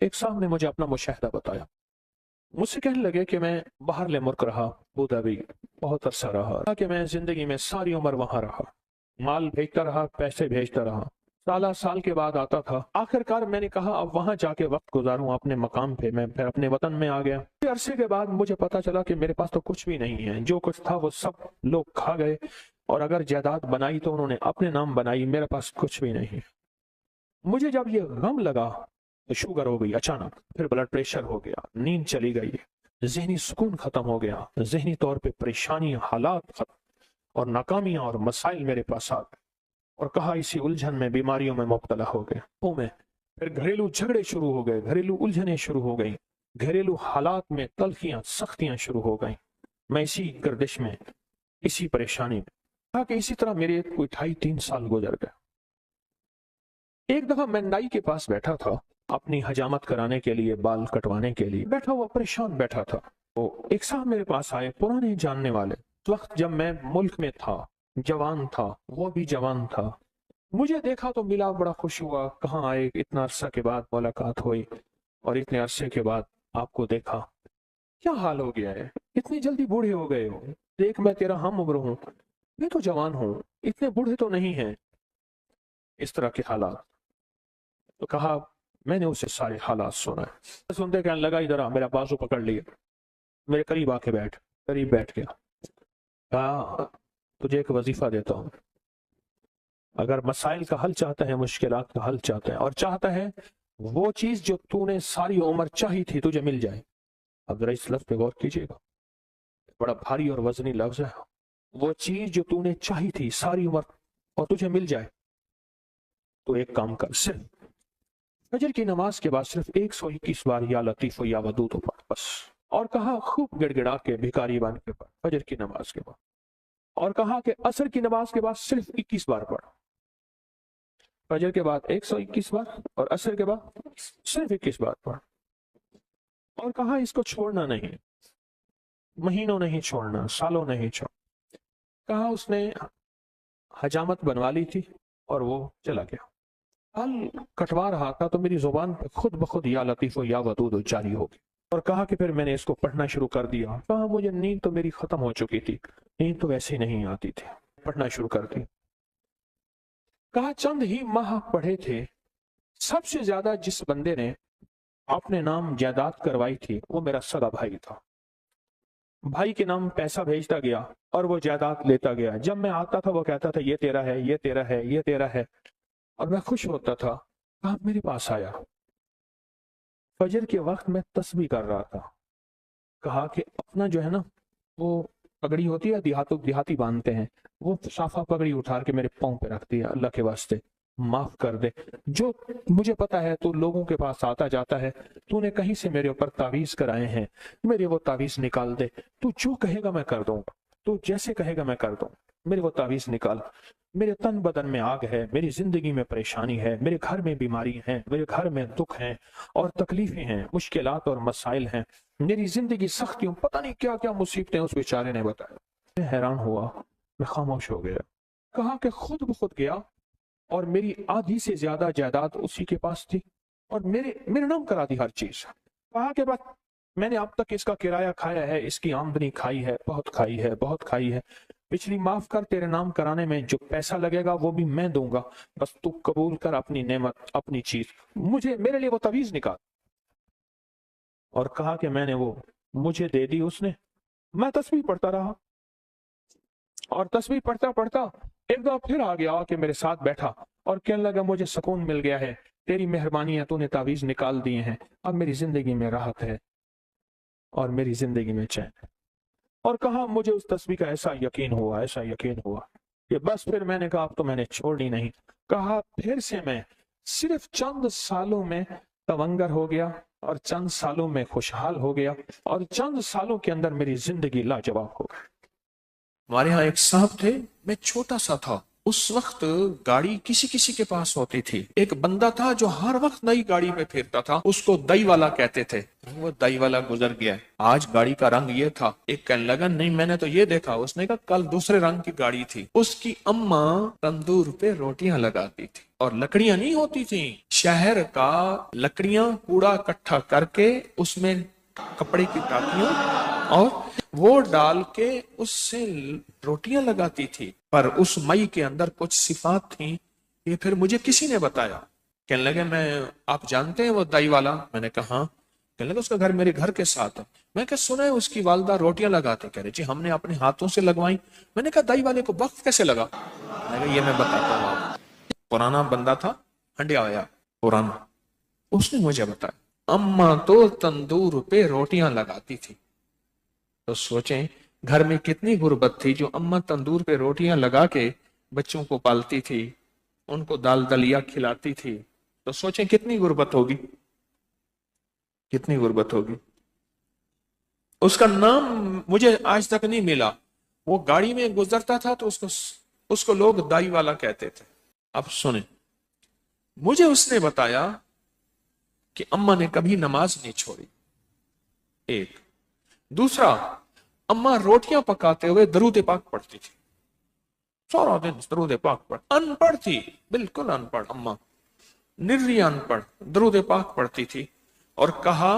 एक साहब ने मुझे अपना मुशाहिदा बताया। मुझसे कहने लगे कि मैं बाहर मुल्क रहा, अबू धाबी बहुत अरसा रहा, कि मैं जिंदगी में सारी उम्र वहां रहा, माल भेजता रहा, पैसे भेजता रहा, साल के बाद आता था। आखिरकार मैंने कहा अब वहां जाके वक्त गुजारूं अपने मकाम पे। मैं फिर अपने वतन में आ गया। अरसे के बाद मुझे पता चला कि मेरे पास तो कुछ भी नहीं है, जो कुछ था वो सब लोग खा गए, और अगर जायदाद बनाई तो उन्होंने अपने नाम बनाई, मेरे पास कुछ भी नहीं। मुझे जब ये गम लगा तो शुगर हो गई अचानक, फिर ब्लड प्रेशर हो गया, नींद चली गई, जहनी सुकून खत्म हो गया, जहनी तौर पे परेशानी, हालात खत्म, और नाकामियां और मसाइल मेरे पास आ गए। और कहा इसी उलझन में, बीमारियों में मुब्तला हो गए। फिर घरेलू झगड़े शुरू हो गए, घरेलू उलझनें शुरू हो गई, घरेलू हालात में तलखियां सख्तियां शुरू हो गई। मैं इसी गर्दिश में, इसी परेशानी में, कहा कि इसी तरह मेरे कोई 2.5-3 साल गुजर गए। एक दफा मैं नाई के पास बैठा था, अपनी हजामत कराने के लिए, बाल कटवाने के लिए बैठा हुआ, परेशान बैठा था। तो एक साहब मेरे पास आए, पुराने जानने वाले। उस वक्त जब मैं मुल्क में था, जवान था, वो भी जवान था। मुझे देखा तो मिला, बड़ा खुश हुआ। कहाँ आए, इतना अरसा के बाद मुलाकात हुई, और इतने अरसे के बाद आपको देखा, क्या हाल हो गया है, इतनी जल्दी बूढ़े हो गए हो। देख मैं तेरा हम उम्र हूँ, मैं तो जवान हूँ, इतने बूढ़े तो नहीं हैं। इस तरह के हालात। तो कहा, मैंने उसे सारे हालात सुना। सुनते कहने लगा, इधर आ, मेरा बाजू पकड़ लिया, मेरे करीब आके बैठ। करीब बैठ गया। कहा, तुझे एक वजीफा देता हूँ, अगर मसाइल का हल चाहता है, मुश्किलात का हल चाहता है, और चाहता है वो चीज जो तूने सारी उम्र चाही थी तुझे मिल जाए। अब जरा इस लफ्ज पे गौर कीजिएगा, बड़ा भारी और वजनी लफ्ज है। वो चीज जो तूने चाही थी सारी उम्र और तुझे मिल जाए, तो एक काम कर, सिर्फ फजर की नमाज के बाद सिर्फ 121 बार या लतीफ या वदूद पढ़ बस। और कहा, खूब गिड़गिड़ा के भिखारी बन के पढ़ फजर की नमाज के बाद। और कहा कि असर की नमाज के बाद सिर्फ 21 बार पढ़, फजर के बाद 121 बार और असर के बाद सिर्फ 21 बार पढ़। और कहा, इसको छोड़ना नहीं, महीनों नहीं छोड़ना, सालों नहीं छोड़। कहा, उसने हजामत बनवा ली थी और वो चला गया। बाल कटवा रहा था तो मेरी जुबान पे खुद ब खुद या लतीफ या वदूद जारी हो गई। और कहा कि फिर मैंने इसको पढ़ना शुरू कर दिया। कहा, मुझे नींद तो मेरी खत्म हो चुकी थी, नींद तो वैसे ही नहीं आती थी, पढ़ना शुरू कर दी। कहा, चंद ही माह पढ़े थे, सबसे ज्यादा जिस बंदे ने अपने नाम जायदाद करवाई थी वो मेरा सगा भाई था। भाई के नाम पैसा भेजता गया और वो जायदाद लेता गया। जब मैं आता था वो कहता था ये तेरा है, ये तेरा है, ये तेरा है, और मैं खुश होता था। कहा, मेरे पास आया, फजर के वक्त मैं तस्बीह कर रहा था। कहा कि अपना जो है ना, वो पगड़ी होती है, देहाती बांधते हैं, वो साफा पगड़ी उठा के मेरे पाँव पे रख दिया। अल्लाह के वास्ते माफ कर दे, जो मुझे पता है तू लोगों के पास आता जाता है, तूने कहीं से मेरे ऊपर तावीज कराए हैं, मेरे वो तावीज निकाल दे। तू जो कहेगा मैं कर दूंगा, तू जैसे कहेगा मैं कर दूंगा, मेरे वो तावीज निकाल। मेरे तन बदन में आग है, मेरी जिंदगी में परेशानी है, मेरे घर में बीमारी है, मेरे घर में दुख है और तकलीफें हैं, मुश्किलात और मसाइल हैं, मेरी जिंदगी सख्तियों, पता नहीं क्या क्या मुसीबतें उस बेचारे ने बताया। मैं हैरान हुआ, मैं खामोश हो गया। कहा कि खुद ब खुद गया और मेरी आधी से ज्यादा जायदाद उसी के पास थी और मेरे नाम करा दी हर चीज। कहा कि बस मैंने अब तक इसका किराया खाया है, इसकी आमदनी खाई है, बहुत खाई है, बहुत खाई है। पिछली माफ कर, तेरे नाम कराने में जो पैसा लगेगा वो भी मैं दूंगा, बस तू कबूल कर अपनी नेमत, अपनी चीज, मेरे लिए वो तवीज निकाल। और कहा कि मैंने वो मुझे दे दी उसने। मैं तस्बीह पढ़ता रहा और तस्बीह पढ़ता पढ़ता एक दफा फिर आ गया कि मेरे साथ बैठा और कहने लगा, मुझे सुकून मिल गया है, तेरी मेहरबानी है, तूने तावीज निकाल दिए हैं, अब मेरी जिंदगी में राहत है और मेरी जिंदगी में चैन है। और कहा, मुझे उस तस्बीह का ऐसा यकीन हुआ, ऐसा यकीन हुआ कि बस फिर मैंने कहा अब तो मैंने छोड़ी नहीं। कहा, फिर से मैं सिर्फ चंद सालों में तवंगर हो गया और चंद सालों में खुशहाल हो गया और चंद सालों के अंदर मेरी जिंदगी लाजवाब हो गई। हमारे यहाँ एक साहब थे, मैं छोटा सा था, उस वक्त गाड़ी किसी किसी के पास होती थी। एक बंदा था जो हर वक्त नई गाड़ी में फिरता था, उसको दई वाला कहते थे। वो दई वाला गुजर गया, आज गाड़ी का रंग ये था। एक कहने लगा, नहीं मैंने तो ये देखा। उसने कहा, कल दूसरे रंग की गाड़ी थी। उसकी अम्मा तंदूर पे रोटियां लगाती थी और लकड़ियां नहीं होती थी, शहर का लकड़ियां कूड़ा इकट्ठा करके उसमें कपड़े की टाकियां और वो डाल के उससे रोटियां लगाती थी। पर उस मई के अंदर कुछ सिफात थी, ये फिर मुझे किसी ने बताया। कहने लगे मैं आप जानते हैं वो दाई वाला? मैंने कहा हाँ। कहने लगे उसका घर मेरे घर के साथ है। मैं क्या सुना है उसकी वालदा रोटियां लगाते? कह रहे जी हमने अपने हाथों से लगवाई। मैंने कहा दाई वाले को वक्त कैसे लगा? मैंने कहा ये मैं बताता हूँ आपको। पुराना बंदा था, हंडिया आया पुराना, उसने मुझे बताया अम्मा तो तंदूर पे रोटियां लगाती थी। तो सोचें घर में कितनी गुर्बत थी जो अम्मा तंदूर पे रोटियां लगा के बच्चों को पालती थी, उनको दाल दलिया खिलाती थी। तो सोचें कितनी गुर्बत होगी, कितनी गुर्बत होगी। उसका नाम मुझे आज तक नहीं मिला। वो गाड़ी में गुजरता था तो उसको लोग दाई वाला कहते थे। अब सुने, मुझे उसने बताया कि अम्मा ने कभी नमाज नहीं छोड़ी, एक। दूसरा, अम्मा रोटियां पकाते हुए दरूद पाक पढ़ती थी, सारा दिन दरूद पाक पढ़। अनपढ़ थी, बिल्कुल अनपढ़ अम्मा, निर्री अनपढ़, दरूद पाक पढ़ती थी। और कहा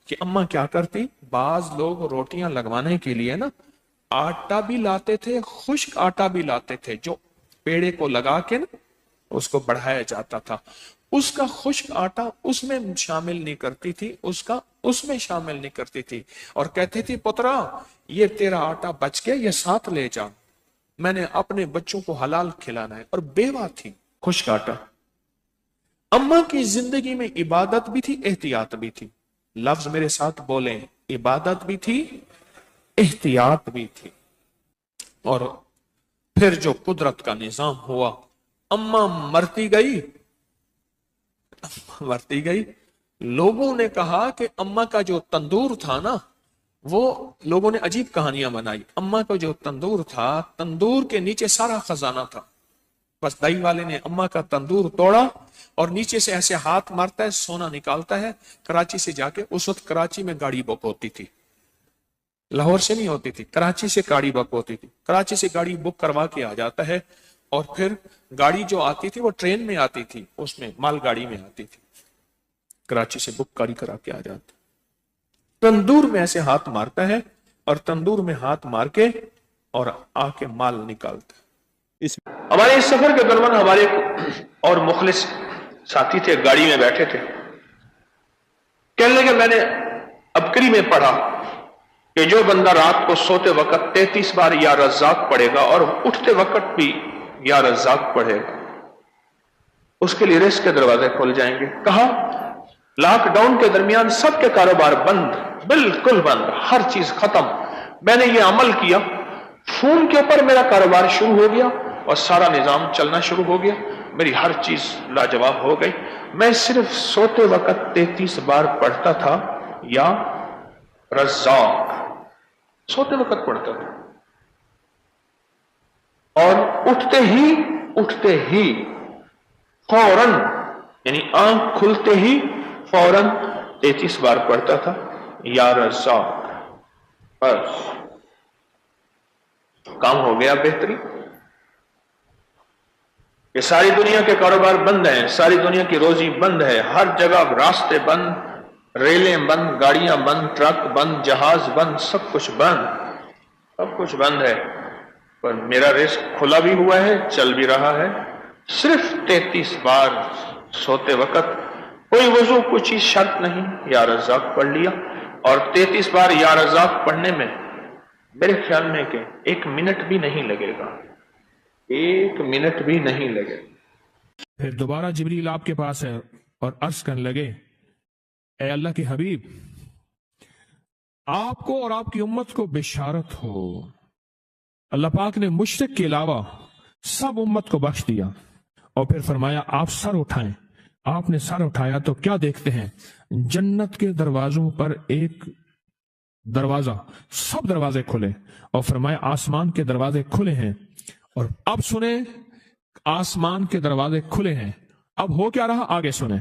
कि अम्मा क्या करती, बाज लोग रोटियां लगवाने के लिए ना आटा भी लाते थे, खुश्क आटा भी लाते थे, जो पेड़े को लगा के ना उसको बढ़ाया जाता था। उसका खुश्क आटा उसमें शामिल नहीं करती थी, उसका उसमें शामिल नहीं करती थी। और कहती थी पुत्रा ये तेरा आटा बच गया, ये साथ ले जा, मैंने अपने बच्चों को हलाल खिलाना है। और बेवा थी, खुश्क आटा। अम्मा की जिंदगी में इबादत भी थी, एहतियात भी थी। लफ्ज मेरे साथ बोले, इबादत भी थी, एहतियात भी थी। और फिर जो कुदरत का निजाम हुआ, अम्मा मरती गई, मरती गई। लोगों ने कहा कि अम्मा का जो तंदूर था ना, वो लोगों ने अजीब कहानियां बनाई। अम्मा का जो तंदूर था, तंदूर के नीचे सारा खजाना था। बस दाई वाले ने अम्मा का तंदूर तोड़ा और नीचे से ऐसे हाथ मारता है, सोना निकालता है। कराची से जाके, उस वक्त कराची में गाड़ी बुक होती थी, लाहौर से नहीं होती थी, कराची से गाड़ी बुक होती थी। कराची से गाड़ी बुक करवा के आ जाता है और फिर गाड़ी जो आती थी वो ट्रेन में आती थी, उसमें मालगाड़ी में आती थी। कराची से बुक गाड़ी करा के आ जाता, तंदूर में ऐसे हाथ मारता है और तंदूर में हाथ मार के और आके माल निकालता है। हमारे इस सफर के दौरान हमारे और मुखलिस साथी थे, गाड़ी में बैठे थे। कहने लगे मैंने अबकरी में पढ़ा कि जो बंदा रात को सोते वक्त 33 बार या रज़्ज़ाक़ पढ़ेगा और उठते वक्त भी या रज़्ज़ाक़ पढ़ेगा, उसके लिए रिस्क के दरवाजे खुल जाएंगे। कहा लॉकडाउन के दरमियान सबके कारोबार बंद, बिल्कुल बंद, हर चीज खत्म। मैंने ये अमल किया, फोन के ऊपर मेरा कारोबार शुरू हो गया और सारा निजाम चलना शुरू हो गया, मेरी हर चीज लाजवाब हो गई। मैं सिर्फ सोते वक्त 33 बार पढ़ता था या रज़्ज़ाक़, सोते वक्त पढ़ता था। और उठते ही फौरन, यानी आंख खुलते ही फौरन 33 बार पढ़ता था या रज़्ज़ाक़। बस काम हो गया बेहतरीन। ये सारी दुनिया के कारोबार बंद हैं, सारी दुनिया की रोजी बंद है, हर जगह रास्ते बंद, रेलें बंद, गाड़ियां बंद, ट्रक बंद, जहाज बंद, सब कुछ बंद, सब कुछ बंद है। पर मेरा रिस्क खुला भी हुआ है, चल भी रहा है। सिर्फ 33 बार सोते वक्त, कोई वजू कोई चीज शर्त नहीं, या रज़्ज़ाक़ पढ़ लिया। और 33 बार या रज़्ज़ाक़ पढ़ने में मेरे ख्याल में कि 1 मिनट भी नहीं लगेगा, 1 मिनट भी नहीं लगेगा। फिर दोबारा जिब्रील आपके पास है और अर्ज करने लगे, ए अल्लाह के हबीब, आपको और आपकी उम्मत को बिशारत हो, अल्लाह पाक ने मुशरिक के अलावा सब उम्मत को बख्श दिया। और फिर फरमाया आप सर उठाएं। आपने सर उठाया तो क्या देखते हैं, जन्नत के दरवाजों पर एक दरवाजा, सब दरवाजे खुले। और फरमाया आसमान के दरवाजे खुले हैं। और अब सुने, आसमान के दरवाजे खुले हैं। अब हो क्या रहा, आगे सुने।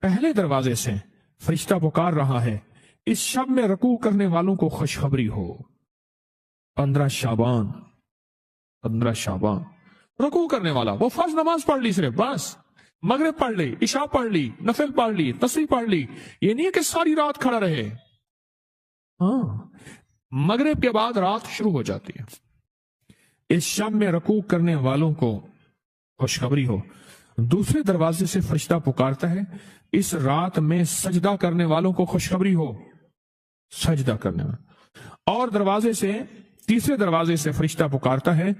पहले दरवाजे से फरिश्ता पुकार रहा है, इस शब में रकू करने वालों को खुशखबरी हो। 15 शाबान रकू करने वाला, वो फर्ज नमाज पढ़ ली सिर्फ, बस मगरिब पढ़ ली, इशा पढ़ ली, नफिल पढ़ ली, तस्बीह पढ़ ली, ये नहीं है कि सारी रात खड़ा रहे। हाँ, मगरिब के बाद रात शुरू हो जाती है। इस शब में रकू करने वालों को खुशखबरी हो, दूसरे दरवाजे से फरिश्ता पुकारता है। इस रात में सजदा करने वालों को खुशखबरी हो, सजदा करने वाले। और दरवाजे से, तीसरे दरवाजे से फरिश्ता पुकारता है।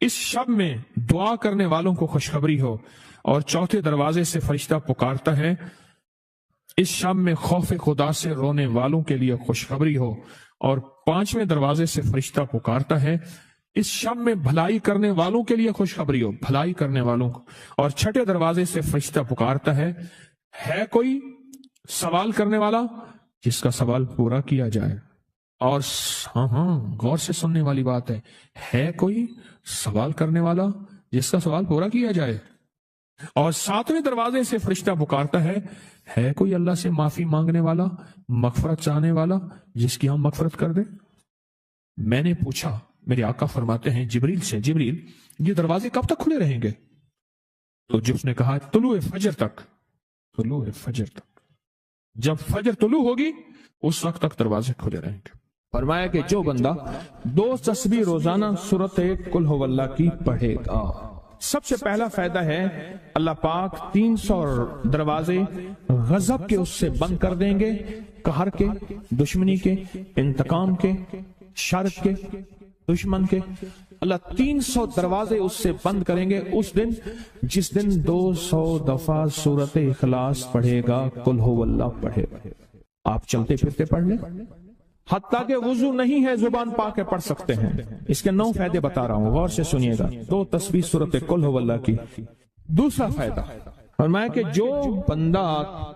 इस शब में दुआ करने वालों को खुशखबरी हो। और चौथे दरवाजे से फरिश्ता पुकारता है। इस शब में खौफ खुदा से रोने वालों के लिए खुशखबरी हो। और पांचवें दरवाजे से फरिश्ता पुकारता है। इस शब में भलाई करने वालों के लिए खुशखबरी हो, भलाई करने वालों को। और छठे दरवाजे से फरिश्ता पुकारता है कोई सवाल करने वाला जिसका सवाल पूरा किया जाए। और हाँ, गौर से सुनने वाली बात है कोई सवाल करने वाला जिसका सवाल पूरा किया जाए। और सातवें दरवाजे से फरिश्ता पुकारता है कोई अल्लाह से माफी मांगने वाला, मगफरत चाहने वाला जिसकी हम मगफरत कर दे। मैंने पूछा, मेरे आका फरमाते हैं जिब्रील से, जिब्रील ये दरवाजे कब तक खुले रहेंगे? तो जो उसने कहा तुलुए फजर तक, तुलुए फजर तक। जब फजर तुलू होगी उस वक्त तक दरवाजे खुले रहेंगे। फरमाया कि जो बंदा 2 तस्बीह रोजाना सूरत कुल हुवल्लाह की पढ़ेगा, सबसे पहला फायदा है अल्लाह पाक 300 दरवाजे गजब के उससे बंद कर देंगे, कहर के, दुश्मनी के, इंतकाम के, शर के, दुश्मन के। अल्लाह 300 दरवाजे उससे बंद करेंगे उस दिन जिस दिन 200 दफा सूरत इखलास पढ़ेगा, कुल हुवल्लाह पढ़ेगा। आप चलते फिरते पढ़ लें, हत्ता के वुजू नहीं है जुबान पाके पढ़ सकते हैं। इसके 9 फायदे बता रहा हूं, गौर से सुनिएगा। 2 तस्बीह सूरत कुल हुवल्लाह की। दूसरा फायदा फरमाया कि जो बंदा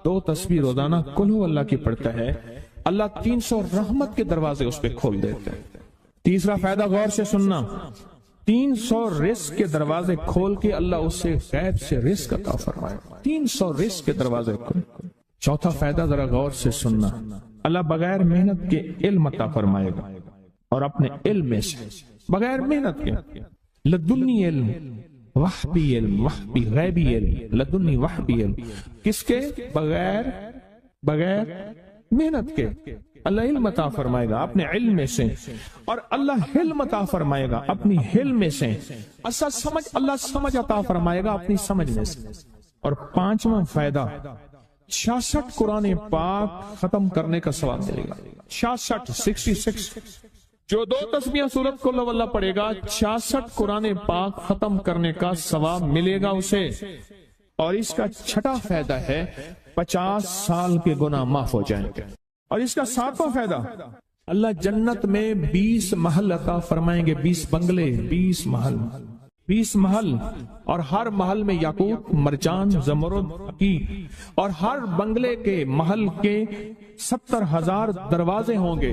2 तस्बीह रोजाना कुल हुवल्लाह की पढ़ता है, अल्लाह 300 रहमत के दरवाजे उस पर खोल देते हैं। तीसरा फायदा गौर से सुनना, 300 रिस्क के दरवाजे खोल के अल्लाह उससे गैब से रिस्क अता फरमाएगा। 300 रिस्क के दरवाजे खोल। चौथा फायदा जरा गौर से सुनना, अल्लाह बगैर मेहनत के इल्म अता फरमाएगा। और अपने इल्म में से बगैर मेहनत के, लदुन्नी इल्म, वहबी इल्म, वहबी गैबी इल्म, लदुन्नी वहबी इल्म, किसके? बगैर मेहनत के अल्लाह इल्म अता फरमाएगा अपने इल्म में से। और अल्लाह हिल्म अता फरमाएगा अपनी हिल्म में से। अल्लाह समझ अता फरमाएगा अपनी समझ में से। और पांचवा फायदा 66 कुरान पाक खत्म करने का सवाब मिलेगा। 66 जो 2 तस्बीह सूरत कुल हुवल्लाह पढ़ेगा, 66 कुरान पाक खत्म करने का सवाब मिलेगा उसे। और इसका छठा फायदा है 50 साल के गुनाह माफ हो जाएंगे। और इसका 7वां फायदा, अल्लाह जन्नत में 20 महल अता फरमाएंगे, 20 बंगले, 20 महल। और हर महल में याकूत, मरजान, जमरुद, हकीक। और हर बंगले के महल के 70,000 दरवाजे होंगे।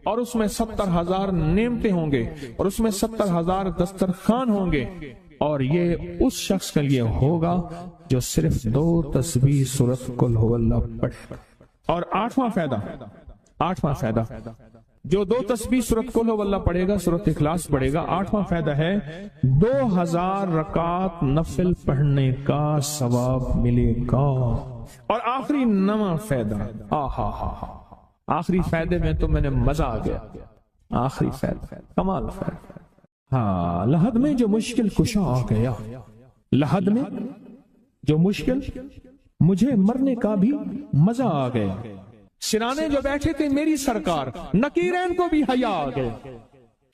और उसमें 70,000 नेमतें होंगे। और उसमें 70,000 दस्तरखान होंगे। और ये उस शख्स के लिए होगा जो सिर्फ 2 तस्बीह सूरत कुल हुवल्लाह पढ़े। और 8वां फायदा जो 2 तस्बीह सूरत कुल हुवल्लाह पढ़ेगा, सूरत इखलास पढ़ेगा, 8वां फायदा है 2000 रकात नफिल पढ़ने का सवाब मिलेगा। और आखिरी 9वां फायदा, आखिरी फायदे में तो मैंने मजा आ गया। आखिरी फायदा कमाल फायदा, हाँ, लहद में जो मुश्किल कुशा आ गया, लहद में जो मुश्किल, मुझे मरने का भी मजा आ गया। सिराने जो बैठे थे मेरी सरकार, नकीरैन को भी हया आ गया।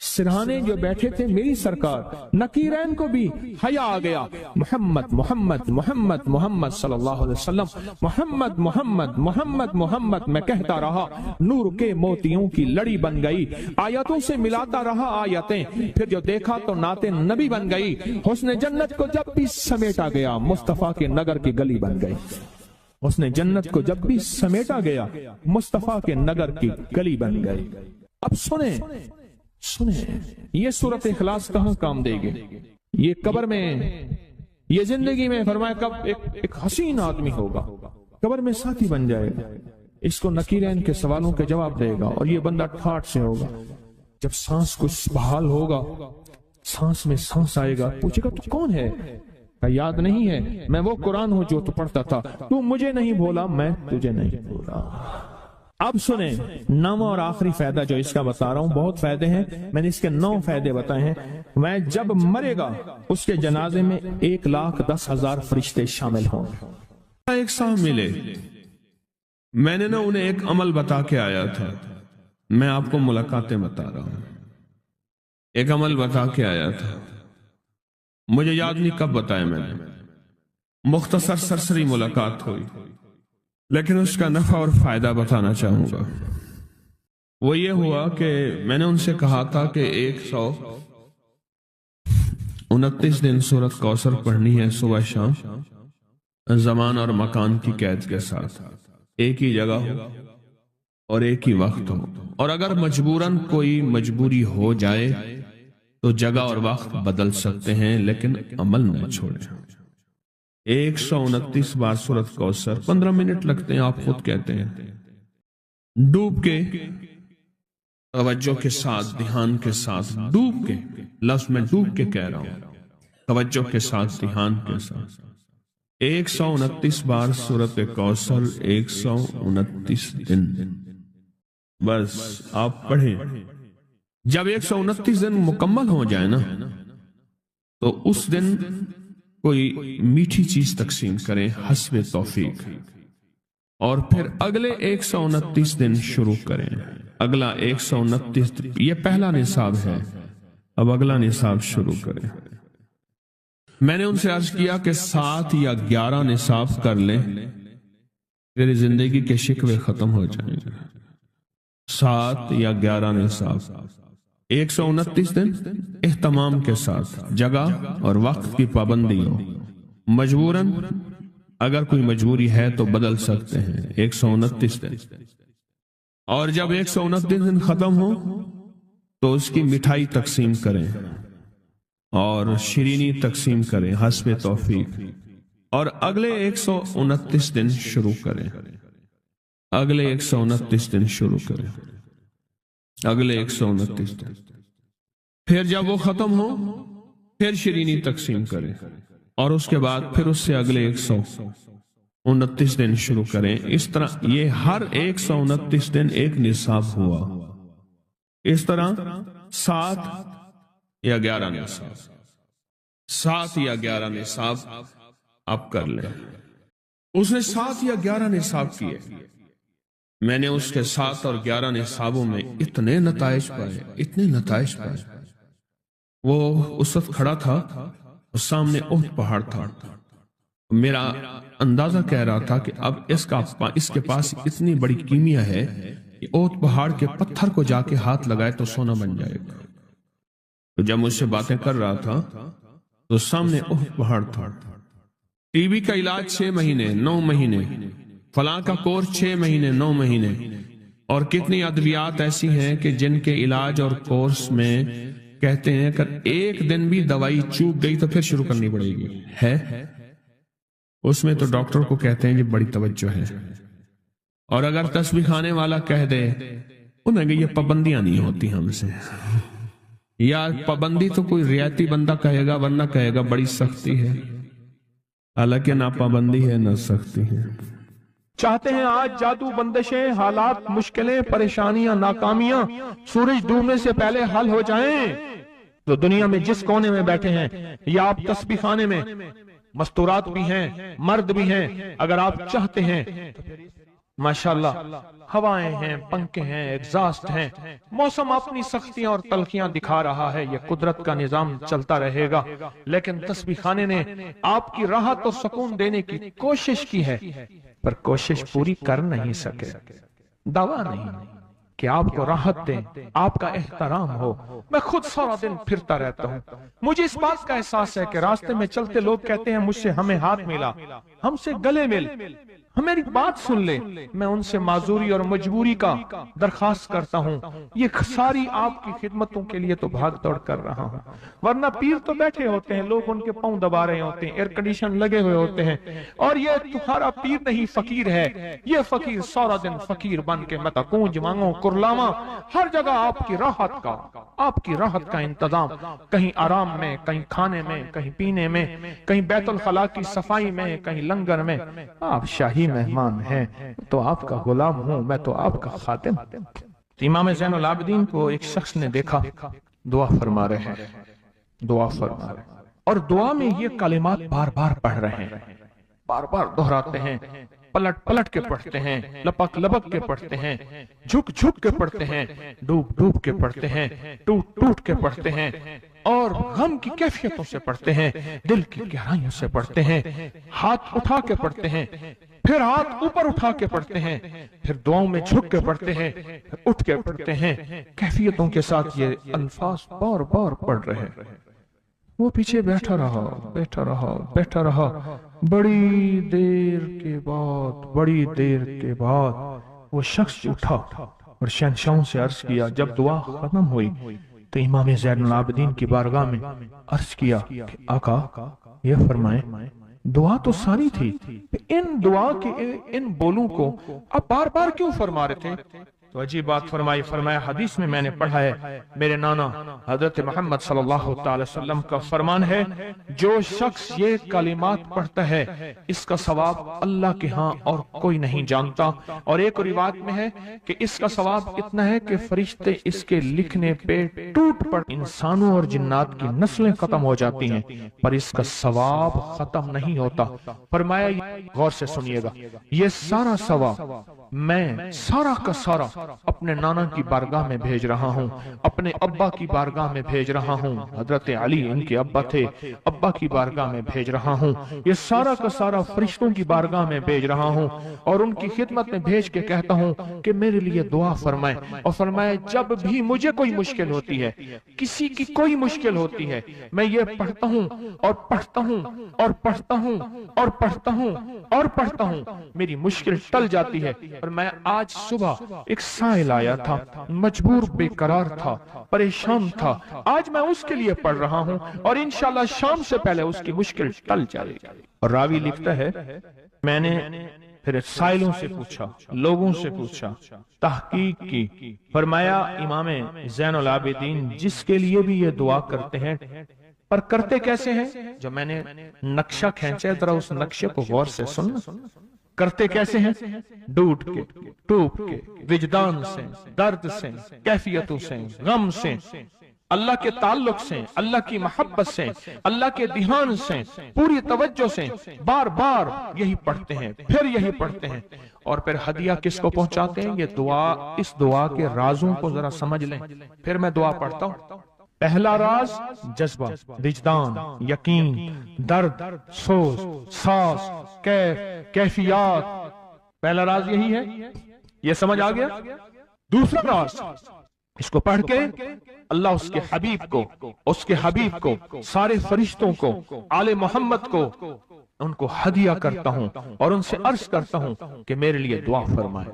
सिराने जो बैठे थे मेरी सरकार, नकीरैन को भी हया आ गया। मोहम्मद मोहम्मद मोहम्मद मोहम्मद सल्लल्लाहु अलैहि वसल्लम, मोहम्मद मोहम्मद मोहम्मद मोहम्मद मैं कहता रहा, नूर के मोतियों की लड़ी बन गई। आयतों से मिलाता रहा आयतें, फिर जो देखा तो नाते नबी बन गई। हुस्न जन्नत को जब भी समेटा गया, मुस्तफा के नगर की गली बन गई। उसने जन्नत को जब भी समेटा गया, मुस्तफा के नगर की गली बन गई। अब सुने ये सूरत इखलास कहां काम देगी? ये कब्र में, ये जिंदगी में। फरमाया कब एक हसीन आदमी होगा, कब्र में साथी बन जाएगा, इसको नकीरैन के सवालों के जवाब देगा। और ये बंदा ठाठ से होगा। जब सांस कुछ बहाल होगा, सांस में सांस आएगा, पूछेगा तू कौन है? یاد نہیں ہے؟ میں وہ قرآن ہوں جو تو پڑھتا تھا، تو مجھے نہیں بولا، میں تجھے نہیں بولا۔ اب سنیں 9 اور آخری فائدہ جو اس کا بتا رہا ہوں، بہت فائدے ہیں، میں نے اس کے 9 فائدے بتائے ہیں۔ میں جب مرے گا اس کے جنازے میں 1,10,000 فرشتے شامل ہوں۔ ایک صاحب ملے، میں نے نا انہیں ایک عمل بتا کے آیا تھا، میں آپ کو ملاقاتیں بتا رہا ہوں۔ ایک عمل بتا کے آیا تھا، مجھے یاد نہیں کب بتایا میں نے، مختصر سرسری ملاقات ہوئی، لیکن اس کا نفع اور فائدہ بتانا چاہوں گا۔ وہ یہ ہوا کہ میں نے ان سے کہا تھا کہ 129 دن سورۃ کوثر پڑھنی ہے صبح شام، زمان اور مکان کی قید کے ساتھ، ایک ہی جگہ ہو اور ایک ہی وقت ہو، اور اگر مجبوراً کوئی مجبوری ہو جائے تو جگہ اور وقت بدل سکتے ہیں، لیکن عمل نہ چھوڑیں۔ 129 بار سورۃ کوثر، 15 منٹ لگتے ہیں، آپ خود کہتے ہیں، ڈوب کے، توجہ کے ساتھ، دھیان کے ساتھ، ڈوب کے، لفظ میں ڈوب کے کہہ رہا ہوں، توجہ کے ساتھ، دھیان کے ساتھ، 129 بار سورۃ کوثر، 129 دن، بس آپ پڑھیں۔ جب 129 دن مکمل ہو جائے نا، تو اس دن کوئی میٹھی چیز تقسیم کریں حسب توفیق، اور پھر اگلے 129 دن شروع کریں۔ اگلا 129، یہ پہلا نصاب ہے، اب اگلا نصاب شروع کریں۔ میں نے ان سے عرض کیا کہ 7 یا 11 نصاب کر لیں، پھر زندگی کے شکوے ختم ہو جائیں گے۔ 7 یا 11 نصاب، 129 دن اہتمام کے ساتھ، جگہ اور وقت کی پابندی ہو، مجبوراً اگر کوئی مجبوری ہے تو بدل سکتے ہیں، 129 دن۔ اور جب 129 دن ختم ہو تو اس کی مٹھائی تقسیم کریں اور شیرینی تقسیم کریں حسب توفیق، اور اگلے 129 دن شروع کریں، اگلے 129 دن شروع کریں، اگلے 129 دن۔ پھر جب وہ ختم ہو پھر شیرینی تقسیم کریں، اور اس کے بعد پھر اس سے اگلے 129 دن شروع کریں۔ اس طرح یہ ہر 129 دن ایک نصاب ہوا، اس طرح 7 یا 11 نصاب، 7 یا 11 نصاب آپ کر لیں۔ اس نے 7 یا 11 نصاب کیے، میں نے اس کے 7 اور 11 نصابوں میں اتنے نتائج پائے، اتنے نتائج پائے۔ وہ اس وقت کھڑا تھا، اس سامنے احد پہاڑ تھا، میرا اندازہ کہہ رہا تھا کہ اب اس کے پاس اتنی بڑی کیمیا ہے کہ احد پہاڑ کے پتھر کو جا کے ہاتھ لگائے تو سونا بن جائے گا۔ تو جب مجھ سے باتیں کر رہا تھا تو سامنے احد پہاڑ تھا۔ ٹی بی کا علاج 6 مہینے 9 مہینے، فلاں کا کورس 6 مہینے 9 مہینے، اور کتنی ادویات ایسی ہیں کہ جن کے علاج اور کورس میں کہتے ہیں کہ ایک دن بھی دوائی چوک گئی تو پھر شروع کرنی پڑے گی، ہے اس میں تو ڈاکٹر کو کہتے ہیں یہ بڑی توجہ ہے۔ اور اگر تسبیح خانے والا کہہ دے انہیں کہ یہ پابندیاں نہیں ہوتی ہم سے، یا پابندی تو کوئی رعایتی بندہ کہے گا، ورنہ کہے گا بڑی سختی ہے، حالانکہ نہ پابندی ہے نہ سختی ہے۔ چاہتے ہیں آج جادو، بندشیں، حالات، مشکلیں، پریشانیاں، ناکامیاں سورج ڈوبنے سے پہلے حل ہو جائیں۔ تو دنیا میں جس کونے میں بیٹھے ہیں، یا آپ تسبیح خانے میں، مستورات بھی ہیں، مرد بھی ہیں، اگر آپ چاہتے ہیں ماشاءاللہ، ہوائیں ہیں، پنکھے ہیں، ایگزاسٹ ہیں، موسم اپنی سختیاں اور تلخیاں دکھا رہا ہے، یہ قدرت کا نظام چلتا رہے گا، لیکن تسبیح خانے نے آپ کی راحت اور سکون دینے کی کوشش کی ہے، پر کوشش پوری کر نہیں سکے۔ دعویٰ نہیں کہ آپ کو راحت دیں، آپ کا احترام ہو۔ میں خود سارا دن پھرتا رہتا ہوں، مجھے اس بات کا احساس ہے کہ راستے میں چلتے لوگ کہتے ہیں مجھ سے ہمیں ہاتھ ملا، ہم سے گلے مل، मेरी बात सुन ले। मैं उनसे माजूरी और मजबूरी का दरखास्त करता हूँ। ये सारी आपकी खिदमतों के लिए तो भाग दौड़ कर रहा हूँ, वरना पीर तो बैठे होते हैं, लोग उनके पांव दबा रहे होते हैं, एयर कंडीशन लगे हुए होते हैं, और ये तुम्हारा पीर नहीं फकीर है। ये फकीर सारा दिन फकीर बन के मैं कूंज मांगो कुरलावा, हर जगह आपकी राहत का इंतजाम, कहीं आराम में, कहीं खाने में, कहीं पीने में, कहीं बैतुल खला की सफाई में, कहीं लंगर में। आप शाही मेहमान हैं, तो आपका गुलाम हूं, मैं तो आपका खातिम। तो इमाम ज़ैनुल आबिदीन को एक शख्स ने देखा, दुआ फरमा रहे हैं, दुआ फरमा रहे हैं, और दुआ में ये कलिमात बार बार पढ़ रहे हैं, बार बार दोहराते हैं, पलट पलट के पढ़ते हैं, लपक लपक के पढ़ते हैं, झुक झुक के पढ़ते हैं, डूब डूब के पढ़ते हैं, टूट टूट के पढ़ते हैं, और गम की कैफियतों से पढ़ते हैं, दिल की गहराइयों से पढ़ते हैं, हाथ उठा के पढ़ते हैं, फिर हाथ ऊपर उठा के पढ़ते हैं, फिर दुआओं में झुक के पढ़ते हैं, फिर उठ के पढ़ते हैं, कैफियतों के साथ ये अल्फाज बार बार पढ़ रहे हैं। वो पीछे बैठा रहा। बड़ी देर के बाद वो शख्स उठा और शहंशाहों से अर्ज किया। जब दुआ खत्म हुई तो इमाम ज़ैनुल आबिदीन की बारगाह में अर्ज किया कि आका ये फरमाए, दुआ तो सारी थी, इन दुआ के इन बोलों को अब बार बार क्यों फरमा रहे थे? तो अजीब बात फरमाया हदीस में मैंने पढ़ा है, मेरे नाना हजरत मोहम्मद सल्लल्लाहु अलैहि वसल्लम का फरमान है, जो शख्स ये कलिमात पढ़ता है इसका सवाब अल्लाह के यहाँ और कोई नहीं जानता। और एक रिवायत में है कि इसका सवाब इतना है कि फरिश्ते इसके लिखने पे टूट पड़, इंसानों और जिन्नात की नस्लें खत्म हो जाती हैं, पर इसका सवाब खत्म नहीं होता। फरमाया, गौर से सुनिएगा, ये सारा सवाब मैं सारा का सारा अपने नाना की बारगाह में भेज रहा हूँ, अपने अब्बा की बारगाह में भेज रहा हूँ, हजरत अली इनके अब्बा थे, अब्बा की बारगाह में भेज रहा हूँ, ये सारा का सारा फरिश्तों की बारगाह में भेज रहा हूँ, और उनकी खिदमत में भेज के कहता हूँ कि मेरे लिए दुआ फरमाए। और फरमाए, जब भी मुझे कोई मुश्किल होती है, किसी की कोई मुश्किल होती है, मैं ये पढ़ता हूँ और पढ़ता हूँ और पढ़ता हूँ और पढ़ता हूँ और पढ़ता हूँ, मेरी मुश्किल टल जाती है। और मैं आज सुबह एक साइल आया था, मजबूर बेकरार था, परेशान था, आज मैं उसके लिए पढ़ रहा हूँ और इंशाल्लाह शाम से पहले उसकी मुश्किल टल जाएगी। और रावी लिखता है, मैंने फिर साइलों से पूछा, लोगों से पूछा, तहकीक की। फरमाया, इमाम ज़ैनुल आबिदीन जिसके लिए भी ये दुआ करते हैं, पर करते कैसे हैं? जो मैंने नक्शा खींचा, जरा उस नक्शे को गौर से सुनना। करते कैसे हैं? डूट के, टूट के, विजदान से, दर्द से, कैफियतों से, गम से, अल्लाह के ताल्लुक से, अल्लाह की मोहब्बत से, अल्लाह के ध्यान से, पूरी तवज्जो से बार बार यही पढ़ते हैं, फिर यही पढ़ते हैं। और फिर हदिया किसको पहुंचाते हैं? ये दुआ, इस दुआ के राजों को जरा समझ लें। फिर मैं दुआ पढ़ता हूं। पहला राज जज्बा, विजदान, यकीन, दर्द, सोच, सांस, कैफियत, पहला राज यही है। ये समझ आ गया? दूसरा राज, इसको पढ़ के अल्लाह उसके हबीब को, सारे फरिश्तों को, आले मोहम्मद को, उनको हदिया करता हूं और उनसे अर्ज करता हूं कि मेरे लिए दुआ फरमाए।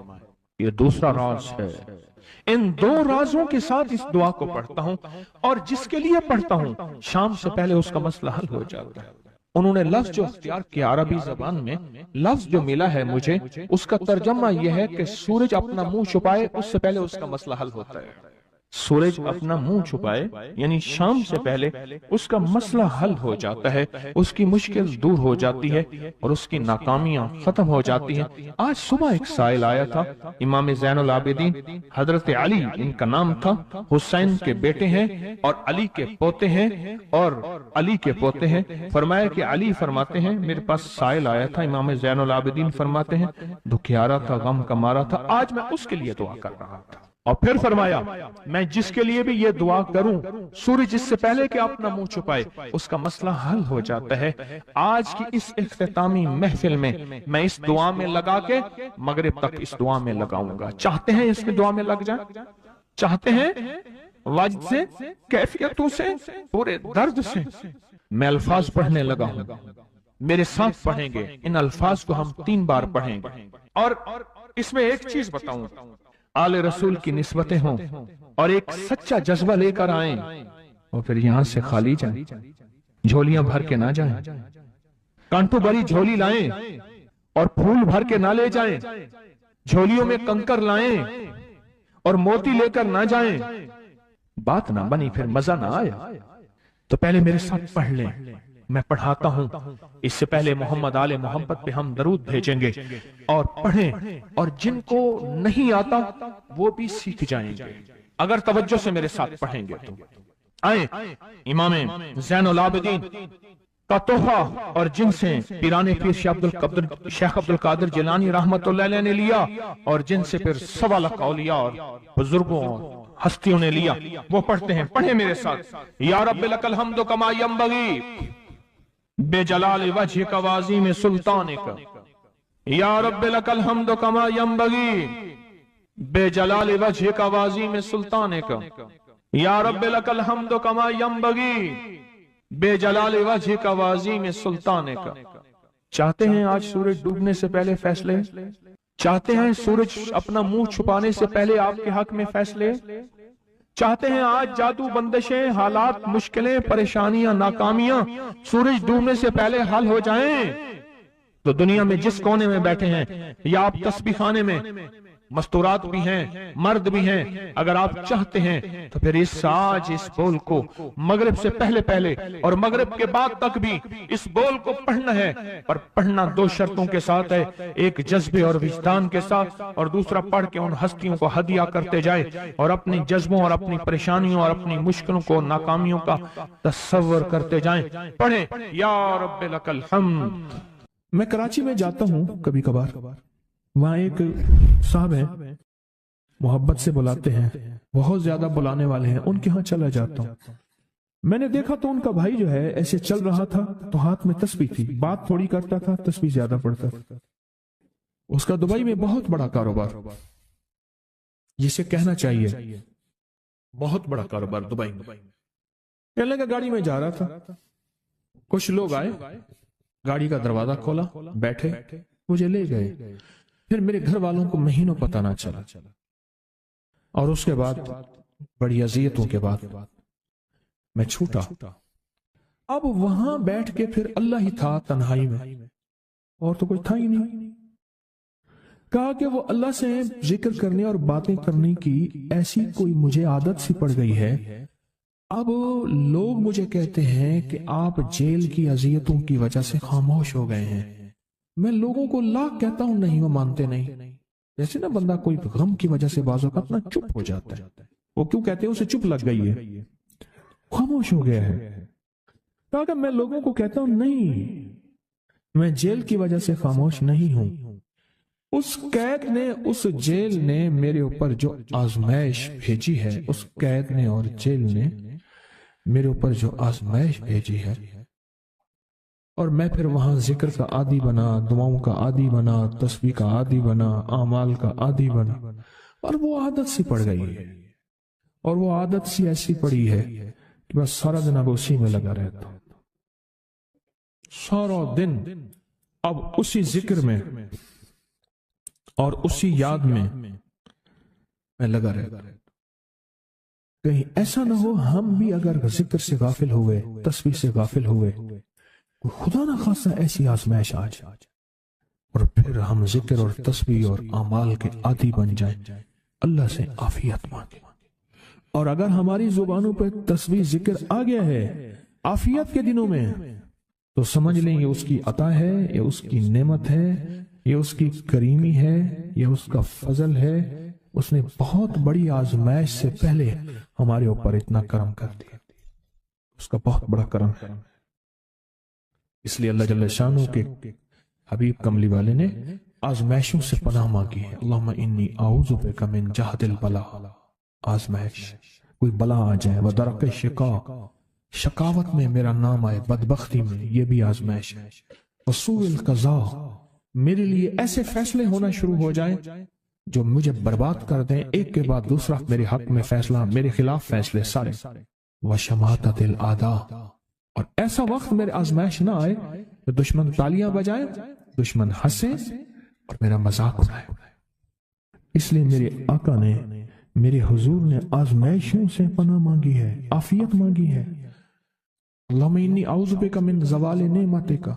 ये दूसरा राज है। इन दो राजों के साथ इस दुआ को पढ़ता हूं, और जिसके लिए पढ़ता हूं शाम से पहले उसका मसला हल हो जाता है। उन्होंने लफ्ज जो इख्तियार किया अरबी जबान में, लफ्ज जो मिला है मुझे, उसका तर्जमा यह है कि सूरज अपना मुंह छुपाए उससे पहले उसका मसला हल होता है। सूरज अपना मुंह छुपाए यानी शाम से पहले उसका मसला हल हो जाता है, उसकी मुश्किल दूर हो जाती है और उसकी नाकामियां खत्म हो जाती हैं। आज सुबह एक साइल आया था, इमाम ज़ैनुल आबिदीन हजरत अली इनका नाम था, हुसैन के बेटे हैं और अली के पोते हैं, और अली के पोते हैं। फरमाया कि अली फरमाते हैं, मेरे पास साइल आया था, इमाम ज़ैनुल आबिदीन फरमाते हैं दुखियारा था, गम का मारा था, आज मैं उसके लिए दुआ कर रहा था। और फिर फरमाया, मैं जिसके लिए भी ये दुआ करूं, सूरज इससे पहले कि अपना मुंह छुपाए उसका मसला हल हो जाता है। आज की इस इख्तितामी महफिल में मैं इस दुआ में लगा के मगरिब तक इस दुआ में लगाऊंगा। चाहते हैं इसमें दुआ में लग जाए? चाहते हैं वजद से, कैफियतों से, पूरे दर्द से? मैं अल्फाज पढ़ने लगा हूं, میرے ساتھ پڑھیں گے. ان الفاظ کو ہم 3 بار پڑھیں گے. اور اس میں ایک چیز بتاؤں، آل رسول کی نسبتیں ہوں اور ایک سچا جذبہ لے کر آئیں اور پھر یہاں سے خالی جائیں، جھولیاں بھر کے نہ جائیں، کانٹوں بھری جھولی لائیں اور پھول بھر کے نہ لے جائیں، جھولیوں میں کنکر لائیں اور موتی لے کر نہ جائیں. بات نہ بنی، پھر مزہ نہ آیا. تو پہلے میرے ساتھ پڑھ لیں، میں پڑھاتا ہوں. اس سے پہلے محمد آل محمد پہ ہم درود بھیجیں گے اور پڑھیں، اور جن کو نہیں آتا وہ بھی سیکھ جائیں گے اگر توجہ سے میرے ساتھ پڑھیں گے. تو آئیں امام زین العابدین کا تحفہ، اور جن سے پیران پیر شیخ عبد القادر جیلانی رحمت اللہ علیہ نے لیا، اور جن سے پھر 1.25 لاکھ اولیاء اور بزرگوں اور ہستیوں نے لیا، وہ پڑھتے ہیں. پڑھیں میرے ساتھ. یا رب لک الحمد کما ینبغی بے جلال وجہک وعظیم سلطانک. یا رب لک الحمد کما ینبغی بے جلال وجہک وعظیم سلطانک. یا رب لک الحمد کما ینبغی بے جلال وجہک وعظیم سلطانک. چاہتے ہیں آج سورج ڈوبنے سے پہلے فیصلے؟ چاہتے ہیں سورج اپنا منہ چھپانے سے پہلے آپ کے حق میں فیصلے؟ چاہتے ہیں آج جادو، بندشیں، حالات، مشکلیں، پریشانیاں، ناکامیاں سورج ڈوبنے سے پہلے حل ہو جائیں؟ تو دنیا میں جس کونے میں بیٹھے ہیں، یا آپ تسبیح خانے میں، مستورات بھی ہیں، مرد بھی ہیں، اگر آپ چاہتے ہیں تو پھر آج اس بول کو مغرب سے پہلے اور مغرب کے بعد تک بھی اس بول کو پڑھنا ہے. پر پڑھنا 2 شرطوں کے ساتھ ہے، ایک جذبے اور وجدان کے ساتھ، اور دوسرا پڑھ کے ان ہستیوں کو ہدیہ کرتے جائے اور اپنی جذبوں اور اپنی پریشانیوں اور اپنی مشکلوں کو، ناکامیوں کا تصور کرتے جائیں. پڑھیں یا رب لک الحمد. میں کراچی میں جاتا ہوں کبھی کبھار، وہاں ایک صاحب ہیں، محبت سے بلاتے ہیں، بہت زیادہ بلانے والے ہیں، ان کے ہاں چلا جاتا ہوں. میں نے دیکھا تو ان کا بھائی جو ہے ایسے چل رہا تھا تو ہاتھ میں تسبیح تھی، بات تھوڑی کرتا تھا، تسبیح زیادہ پڑھتا تھا. اس کا دبئی میں بہت بڑا کاروبار، جسے کہنا چاہیے بہت بڑا کاروبار دبئی میں. کہنے لگا گاڑی میں جا رہا تھا، کچھ لوگ آئے، گاڑی کا دروازہ کھولا، بیٹھے، مجھے لے گئے. پھر میرے گھر والوں کو مہینوں پتہ نہ چلا، اور اس کے بعد بڑی اذیتوں کے بعد میں چھوٹا. اب وہاں بیٹھ کے پھر اللہ ہی تھا تنہائی میں، اور تو کوئی تھا ہی نہیں. کہا کہ وہ اللہ سے ذکر کرنے اور باتیں کرنے کی ایسی کوئی مجھے عادت سی پڑ گئی ہے. اب لوگ مجھے کہتے ہیں کہ آپ جیل کی اذیتوں کی وجہ سے خاموش ہو گئے ہیں. میں لوگوں کو لاکھ کہتا ہوں، نہیں، وہ مانتے نہیں. جیسے نا بندہ کوئی غم کی وجہ سے بعض اوقات اپنا چپ ہو جاتا ہے. وہ کیوں کہتے ہیں؟ اسے چپ لگ گئی ہے، خاموش ہو گیا ہے. کہا کہ میں لوگوں کو کہتا ہوں نہیں، میں جیل کی وجہ سے خاموش نہیں ہوں. اس قید نے، اس جیل نے میرے اوپر جو آزمائش بھیجی ہے، اس قید نے اور جیل نے میرے اوپر جو آزمائش بھیجی ہے، اور میں پھر وہاں ذکر کا عادی بنا، دعاؤں کا عادی بنا، تسبیح کا عادی بنا، اعمال کا عادی بنا، اور وہ عادت سی پڑ گئی ہے. اور وہ عادت سی ایسی پڑی ہے کہ بس سارا دن اب اسی میں لگا رہتا ہوں، سارا دن اب اسی ذکر میں اور اسی یاد میں لگا رہتا ہوں. کہیں ایسا نہ ہو ہم بھی اگر ذکر سے غافل ہوئے، تسبیح سے غافل ہوئے، خدا نہ خاصا ایسی آزمائش آ جائے اور پھر ہم ذکر اور تسبیح اور اعمال کے عادی بن جائیں، اللہ سے عافیت مانگیں. اور اگر ہماری زبانوں پہ تسبیح ذکر آ گیا ہے عافیت کے دنوں میں، تو سمجھ لیں یہ اس کی عطا ہے، یہ اس کی نعمت ہے، یہ اس کی کریمی ہے، یہ اس کا فضل ہے. اس نے بہت بڑی آزمائش سے پہلے ہمارے اوپر اتنا کرم کر دیا، اس کا بہت بڑا کرم ہے. اس لیے اللہ جل شانہ کے حبیب کملی والے نے آزمائشوں سے پناہ مانگی ہے. اللہم انی اعوذ بک من جہد البلاء. آزمائش، کوئی بلا آ جائے، ودرک شقاء، شقاوت میں میرا نام آئے، بدبختی میں، یہ بھی آزمائش ہے. وسوء القضاء، میرے لیے ایسے فیصلے ہونا شروع ہو جائیں جو مجھے برباد کر دیں، ایک کے بعد دوسرا میرے حق میں فیصلہ، میرے خلاف فیصلے سارے. وشماتت الاعداء، اور ایسا وقت میرے آزمائش نہ آئے دشمن تالیاں بجائے، دشمن ہنسے اور میرا مذاق اڑائے۔ اس لیے میرے آقا نے، میرے حضور نے آزمائشوں سے پناہ مانگی ہے، عافیت مانگی ہے۔ اللہم انی اعوذ بک من زوال نعمتک،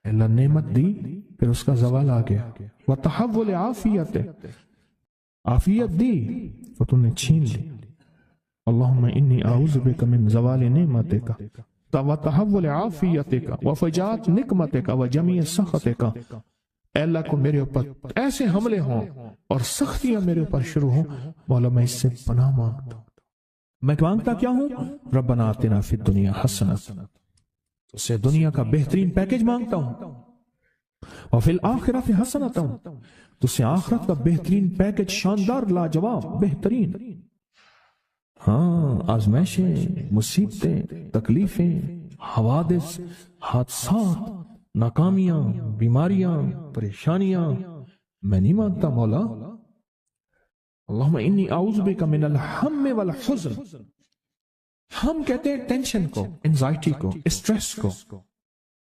اللہ نعمت دی پھر اس کا زوال آ گیا، وتحول عافیت، عافیت دی تو تم نے چھین لی۔ اللہم انی اعوذ بک من زوال نعمتک وتحول عافیتک وفجاءت نقمتک وجمیع سخطک، اے اللہ کو میرے اوپر ایسے حملے ہوں اور سختیاں میرے اوپر شروع ہوں، مولا میں اس سے پناہ مانگتا ہوں۔ میں مانگتا کیا ہوں؟ ربنا آتنا فی الدنیا حسنہ، اس سے دنیا کا بہترین پیکج مانگتا ہوں، وفی الآخرۃ حسنۃ، تو سے آخرت کا بہترین پیکج، شاندار، لاجواب، بہترین۔ ہاں، آزمائشیں، مصیبتیں، تکلیفیں، حوادث، حادثات، ناکامیاں، بیماریاں، پریشانیاں میں نہیں مانگتا مولا۔ اللہم انی اعوذ بک من الہم والحزن، ہم کہتے ہیں ٹینشن کو، انزائٹی کو، اسٹریس کو،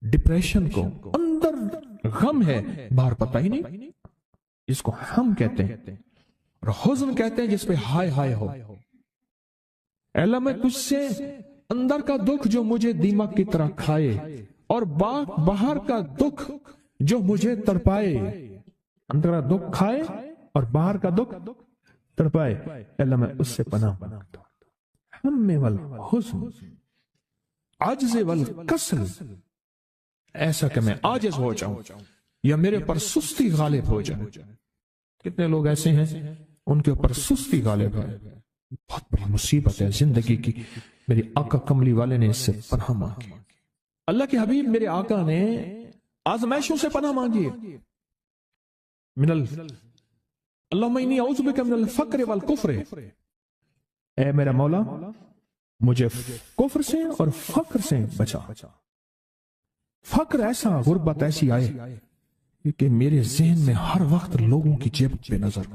ڈپریشن کو، اندر غم ہے باہر پتہ ہی نہیں، اس کو ہم کہتے ہیں، اور حزن کہتے ہیں جس پہ ہائے ہائے ہو۔ اے اللہ میں تجھ سے اندر کا دکھ جو مجھے دیمک کی طرح کھائے، اور باہر کا دکھ جو مجھے تڑپائے، اندر کا دکھ کھائے اور باہر کا دکھ تڑپائے، اے اللہ میں اس سے پناہ مانگتا ہوں۔ ہم والحزن، عجز والکسل، ایسا کہ میں عاجز ہو جاؤں یا میرے پر سستی غالب ہو جائے۔ کتنے لوگ ایسے ہیں ان کے اوپر سستی غالب ہے، بہت بڑی مصیبت ہے زندگی کی۔ میرے آقا کملی والے نے اس سے پناہ مانگی، اللہ کے حبیب میرے آقا نے آزمائشوں سے پناہ مانگی۔ اللہم انی اعوذ بک من الفقر والکفر، اے میرا مولا مجھے کفر سے اور فقر سے بچا۔ فقر ایسا، غربت ایسی آئے کہ میرے ذہن میں ہر وقت لوگوں کی جیب پہ نظر،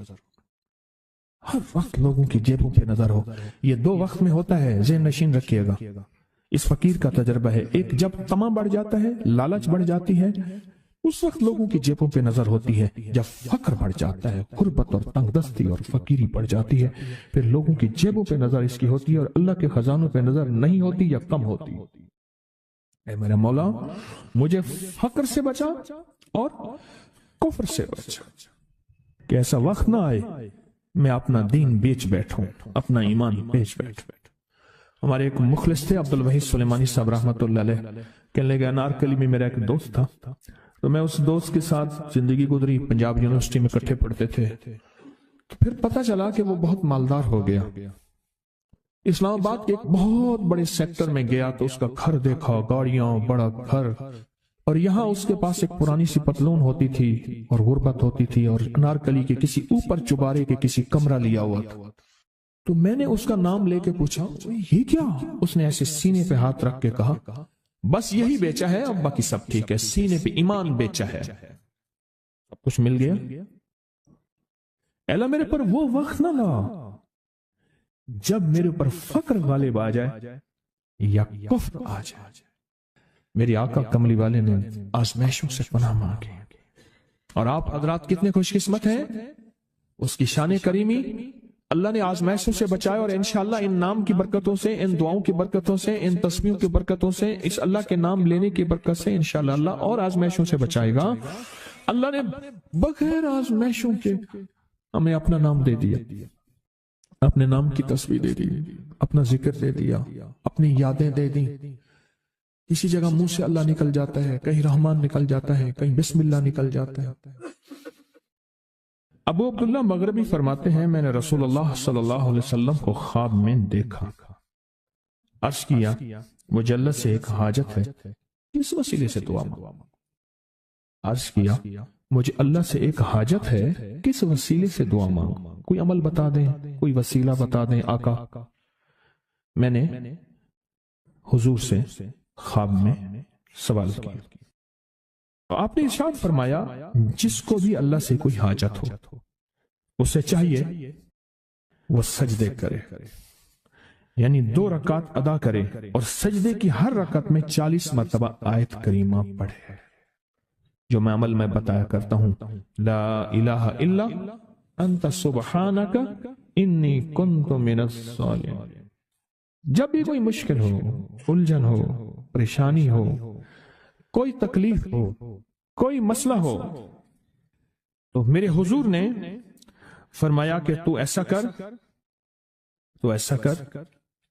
ہر وقت لوگوں کی جیبوں پہ نظر ہو۔ یہ دو وقت میں ہوتا ہے، ذہن نشین رکھیے گا۔ اس فقیر کا تجربہ ہے، ایک جب طمع بڑھ جاتا ہے، لالچ بڑھ جاتی ہے، اس وقت لوگوں کی جیبوں پہ نظر ہوتی ہے۔ جب فقر بڑھ جاتا ہے، غربت اور تنگ دستی اور فقیری بڑھ جاتی ہے، پھر لوگوں کی جیبوں پہ نظر اس کی ہوتی ہے اور اللہ کے خزانوں پہ نظر نہیں ہوتی یا کم ہوتی۔ اے میرا مولا مجھے فقر سے بچا اور کفر سے بچا، کہ ایسا وقت نہ آئے میں اپنا دین بیچ بیٹھوں، اپنا ایمان بیچ بیٹھوں۔ ہمارے ایک مخلص تھے عبدالوحید سلیمانی صاحب رحمۃ اللہ علیہ، کہنے لگے انارکلی میں میرا ایک دوست تھا، تو میں اس دوست کے ساتھ زندگی گزری، پنجاب یونیورسٹی میں اکٹھے پڑھتے تھے، تو پھر پتہ چلا کہ وہ بہت مالدار ہو گیا۔ اسلام آباد کے ایک بہت بڑے سیکٹر میں گیا تو اس کا گھر دیکھا، گاڑیاں، بڑا گھر، اور یہاں اس کے پاس ایک پرانی سی پتلون ہوتی تھی اور غربت ہوتی تھی، اور انارکلی کے کسی اوپر چبارے کے کسی کمرہ لیا ہوا تھا۔ تو میں نے اس کا نام لے کے پوچھا یہ کیا؟ اس نے ایسے سینے پہ ہاتھ رکھ کے کہا بس یہی بیچا ہے، اب باقی سب ٹھیک ہے، سینے پہ ایمان بیچا ہے، سب کچھ مل گیا۔ اللہ میرے پر وہ وقت نہ لا جب میرے پر فقر غالب آ جائے یا کفر آ جائے۔ میری آقا کملی والے نے آزمائشوں سے پناہ مانگی، اور آپ حضرات کتنے خوش قسمت ہیں، اس کی شان کریمی اللہ نے آزمائشوں سے بچائے، اور انشاءاللہ ان نام کی برکتوں سے، ان دعاؤں کی برکتوں سے، ان تسبیحوں کی برکتوں سے، اس اللہ کے نام لینے کی برکت سے انشاءاللہ اللہ اور آزمائشوں سے بچائے گا۔ اللہ نے بغیر آزمائشوں کے ہمیں اپنا نام دے دیا، اپنے نام کی تسبیح دے دی، اپنا ذکر دے دیا، اپنی یادیں دے دی۔ کسی جگہ منہ سے اللہ نکل جاتا ہے، کہیں رحمان نکل جاتا ہے، کہیں بسم اللہ نکل جاتا ہے۔ ابو عبداللہ مغربی فرماتے ہیں میں نے رسول اللہ صلی اللہ علیہ وسلم کو خواب میں دیکھا، عرض کیا مجھے اللہ سے ایک حاجت ہے، کس وسیلے سے دعا مانگوں؟ عرض کیا مجھے اللہ سے ایک حاجت ہے، کس وسیلے سے دعا مانگوں؟ کوئی عمل بتا دیں، کوئی وسیلہ بتا دیں آقا۔ میں نے حضور سے خواب میں سوال کیا، آپ نے ارشاد فرمایا جس کو بھی اللہ سے کوئی حاجت ہو اسے چاہیے وہ سجدے کرے، یعنی 2 رکعت ادا کرے اور سجدے کی ہر رکعت میں 40 مرتبہ آیت کریمہ پڑھے، جو میں عمل میں بتایا کرتا ہوں، لا الہ الا انت سبحانک انی کنت من الظالمین۔ جب بھی کوئی مشکل ہو، الجھن ہو، پریشانی ہو، کوئی تکلیف ہو، کوئی مسئلہ ہو، تو میرے حضور نے فرمایا کہ تو ایسا کر، تو ایسا کر،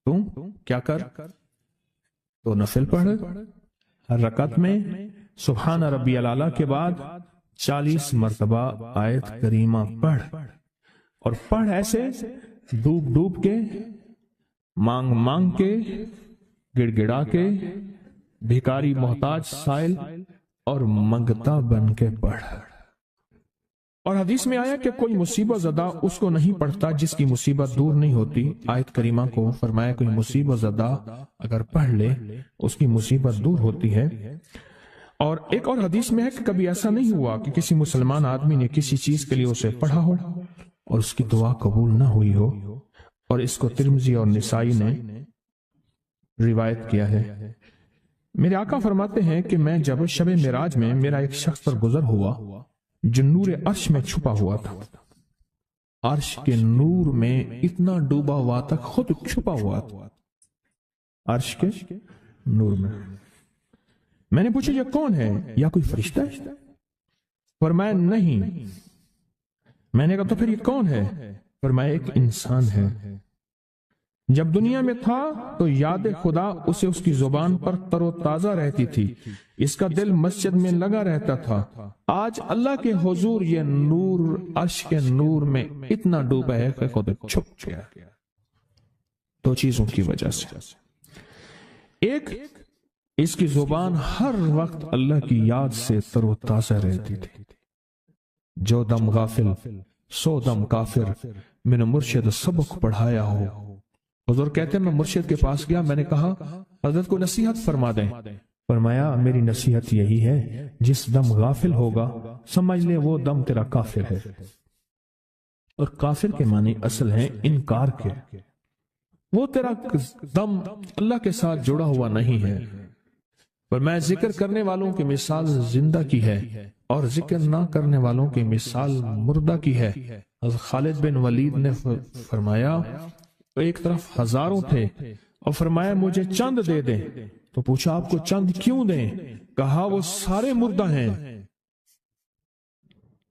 تو کیا کر، تو نفل پڑھ، ہر رکعت میں سبحان ربی الاعلیٰ کے بعد 40 مرتبہ آیت کریمہ پڑھ، اور پڑھ ایسے ڈوب ڈوب کے، مانگ مانگ کے، گڑ گڑا کے، بھکاری محتاج سائل اور منگتا بن کے پڑھ۔ اور حدیث میں آیا کہ کوئی مصیبت زدہ اس کو نہیں پڑھتا جس کی مصیبت دور نہیں ہوتی۔ آیت کریمہ کو فرمایا کوئی مصیبت زدہ اگر پڑھ لے اس کی مصیبت دور ہوتی ہے۔ اور ایک اور حدیث میں ہے کہ کبھی ایسا نہیں ہوا کہ کسی مسلمان آدمی نے کسی چیز کے لیے اسے پڑھا ہو اور اس کی دعا قبول نہ ہوئی ہو، اور اس کو ترمذی اور نسائی نے روایت کیا ہے۔ میرے آقا فرماتے ہیں کہ میں جب شب معراج میں میرا ایک شخص پر گزر ہوا جو نور عرش میں چھپا ہوا تھا، عرش کے نور میں اتنا ڈوبا ہوا تھا، خود چھپا ہوا تھا عرش کے نور میں نے پوچھا یہ کون ہے، یا کوئی فرشتہ ہے؟ فرمایا نہیں۔ میں نے کہا تو پھر یہ کون ہے؟ فرمایا ایک انسان ہے، جب دنیا میں تھا تو یاد خدا اسے اس کی زبان پر تر و تازہ رہتی تھی، اس کا دل مسجد میں لگا رہتا تھا، آج اللہ کے حضور یہ نور عرش کے نور میں اتنا ڈوبا ہے کہ خود چھپ گیا۔ 2 چیزوں کی وجہ سے، ایک اس کی زبان ہر وقت اللہ کی یاد سے تر و تازہ رہتی تھی۔ جو دم غافل سو دم کافر، میں نے مرشد سبق پڑھایا ہو۔ حضور کہتے ہیں میں مرشد کے پاس گیا، میں نے کہا حضرت کو نصیحت فرما دیں۔ فرمایا میری نصیحت یہی ہے جس دم غافل ہوگا سمجھ لے وہ دم تیرا کافر ہے، اور کافر کے معنی اصل ہیں انکار کے، وہ تیرا دم اللہ کے ساتھ جڑا ہوا نہیں ہے۔ پر میں ذکر کرنے والوں کی مثال زندہ کی ہے اور ذکر نہ کرنے والوں کی مثال مردہ کی ہے۔ حضرت خالد بن ولید نے فرمایا ایک طرف ہزاروں تھے اور فرمایا مجھے چند دے دیں، تو پوچھا آپ کو چند کیوں دیں؟ کہا وہ سارے مردہ ہیں،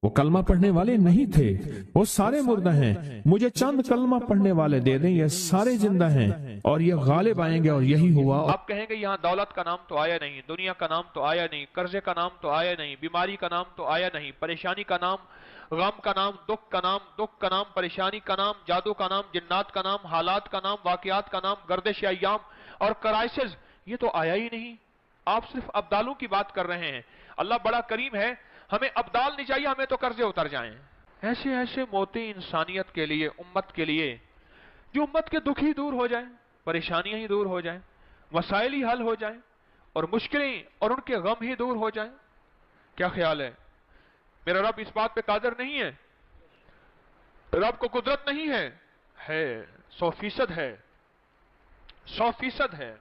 وہ کلمہ پڑھنے والے نہیں تھے، وہ سارے مردہ ہیں، مجھے چند کلمہ پڑھنے والے دے دیں، یہ سارے زندہ ہیں اور یہ غالب آئیں گے۔ اور یہی ہوا۔ آپ کہیں گے یہاں دولت کا نام تو آیا نہیں، دنیا کا نام تو آیا نہیں، قرضے کا نام تو آیا نہیں، بیماری کا نام تو آیا نہیں، پریشانی کا نام، غم کا نام، دکھ کا نام، پریشانی کا نام، جادو کا نام، جنات کا نام، حالات کا نام، واقعات کا نام، گردش ایام اور کرائسس، یہ تو آیا ہی نہیں۔ آپ صرف ابدالوں کی بات کر رہے ہیں۔ اللہ بڑا کریم ہے، ہمیں ابدال نہیں چاہیے، ہمیں تو قرضے اتر جائیں۔ ایسے ایسے موتی انسانیت کے لیے، امت کے لیے، جو امت کے دکھ ہی دور ہو جائیں، پریشانیاں ہی دور ہو جائیں، مسائل ہی حل ہو جائیں، اور مشکلیں اور ان کے غم ہی دور ہو جائیں۔ کیا خیال ہے؟ میرا رب اس بات پہ قادر نہیں ہے؟ رب کو قدرت نہیں ہے؟ ہے، 100% ہے، 100% ہے۔